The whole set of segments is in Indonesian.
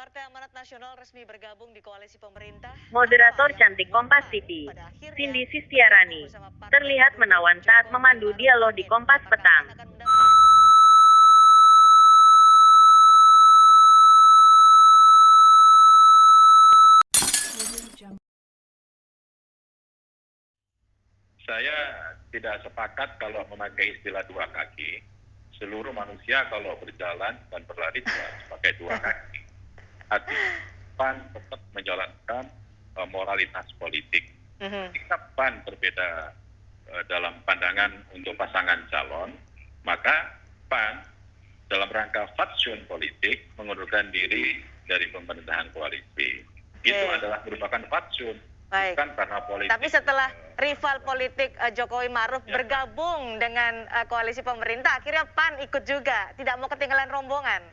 Partai Amanat Nasional resmi bergabung di koalisi pemerintah. Moderator cantik Kompas TV, Cindy Sistiarani, terlihat menawan saat memandu dialog di Kompas Petang. Saya tidak sepakat kalau memakai istilah dua kaki. Seluruh manusia kalau berjalan dan berlari juga pakai dua kaki. Artinya PAN tetap menjalankan moralitas politik. Jika PAN berbeda dalam pandangan untuk pasangan calon, maka PAN dalam rangka fatsun politik mengundurkan diri dari pemerintahan koalisi. Itu adalah merupakan fatsun. Baik. Bukan karena politik. Tapi setelah rival politik Jokowi Maruf bergabung dengan koalisi pemerintah, akhirnya PAN ikut juga, tidak mau ketinggalan rombongan.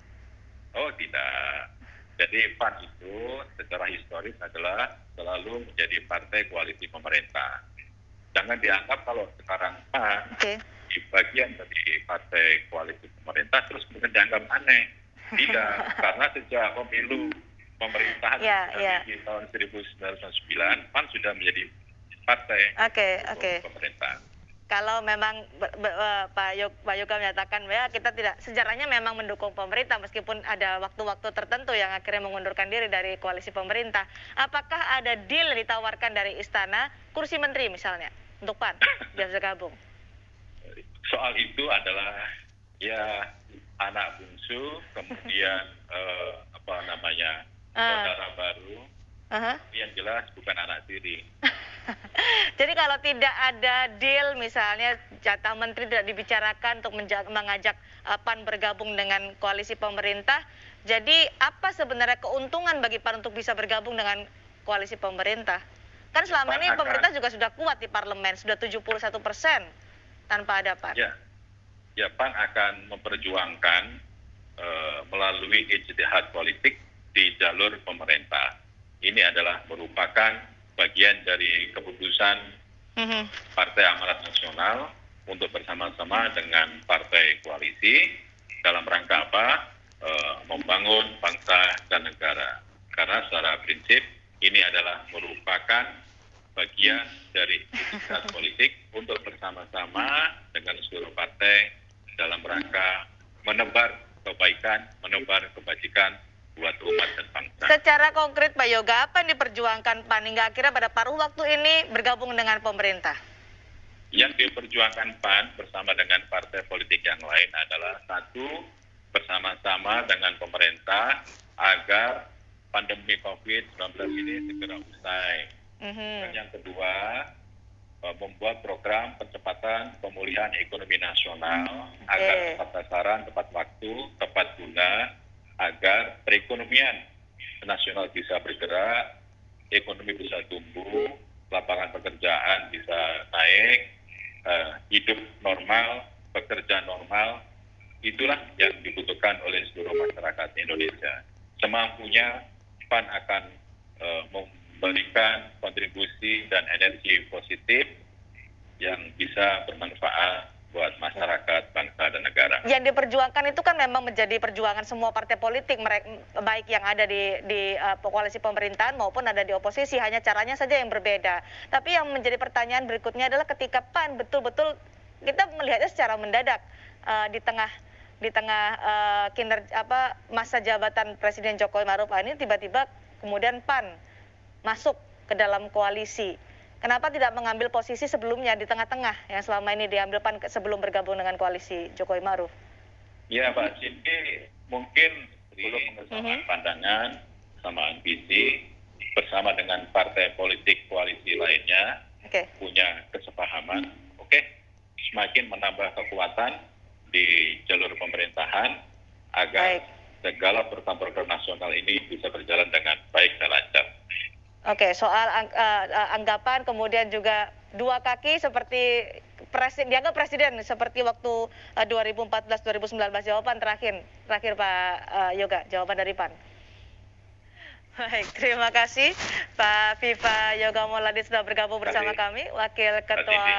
Oh tidak. Jadi PAN itu secara historis adalah selalu menjadi partai koalisi pemerintah. Jangan dianggap kalau sekarang PAN di bagian dari partai koalisi pemerintah terus kemudian dianggap aneh. Tidak, karena sejak pemilu pemerintahan di tahun 1999, PAN sudah menjadi partai pemerintah. Kalau memang Pak Yoga menyatakan ya kita tidak, sejarahnya memang mendukung pemerintah meskipun ada waktu-waktu tertentu yang akhirnya mengundurkan diri dari koalisi pemerintah. Apakah ada deal ditawarkan dari istana kursi menteri misalnya untuk PAN biar bergabung? Soal itu adalah ya anak bungsu, kemudian saudara baru, yang jelas bukan anak tiri. Jadi kalau tidak ada deal misalnya jatah menteri tidak dibicarakan untuk mengajak PAN bergabung dengan koalisi pemerintah, jadi apa sebenarnya keuntungan bagi PAN untuk bisa bergabung dengan koalisi pemerintah? Kan selama ini pemerintah juga sudah kuat di parlemen, sudah 71% tanpa ada PAN. Ya PAN akan memperjuangkan melalui ijtihad politik di jalur pemerintah. Ini adalah merupakan bagian dari keputusan Partai Amanat Nasional untuk bersama-sama dengan partai koalisi dalam rangka apa? Membangun bangsa dan negara. Karena secara prinsip ini adalah merupakan bagian dari ijtihad politik untuk bersama-sama dengan seluruh partai dalam rangka menebar kebaikan, menebar kebajikan buat umat dan bangsa. Secara konkret Pak Yoga, apa yang diperjuangkan PAN hingga akhirnya pada paruh waktu ini bergabung dengan pemerintah? Yang diperjuangkan PAN bersama dengan partai politik yang lain adalah satu, bersama-sama dengan pemerintah agar pandemi COVID-19 ini segera usai. Dan yang kedua, membuat program percepatan pemulihan ekonomi nasional agar tepat sasaran, tepat waktu, tepat guna, agar perekonomian nasional bisa bergerak, ekonomi bisa tumbuh, lapangan pekerjaan bisa naik, hidup normal, bekerja normal. Itulah yang dibutuhkan oleh seluruh masyarakat Indonesia. Semampunya PAN akan memberikan kontribusi dan energi positif yang bisa bermanfaat buat masyarakat, bangsa, dan negara. Yang diperjuangkan itu kan memang menjadi perjuangan semua partai politik, baik yang ada di koalisi pemerintahan maupun ada di oposisi, hanya caranya saja yang berbeda. Tapi yang menjadi pertanyaan berikutnya adalah ketika PAN betul-betul kita melihatnya secara mendadak di tengah masa jabatan Presiden Jokowi Maruf ini tiba-tiba kemudian PAN masuk ke dalam koalisi. Kenapa tidak mengambil posisi sebelumnya di tengah-tengah yang selama ini diambil PAN sebelum bergabung dengan koalisi Jokowi Maruf? Ya Pak Cindy, mungkin belum mengesampingkan pandangan sama visi bersama dengan partai politik koalisi lainnya punya kesepahaman. Semakin menambah kekuatan di jalur pemerintahan agar segala program nasional ini bisa berjalan dengan baik dan lancar. Soal anggapan kemudian juga dua kaki seperti dianggap presiden seperti waktu 2014-2019. Jawaban terakhir Pak Yoga, jawaban dari PAN. Baik, terima kasih Pak Viva Yoga Mauladi sudah bergabung bersama kami, Wakil Ketua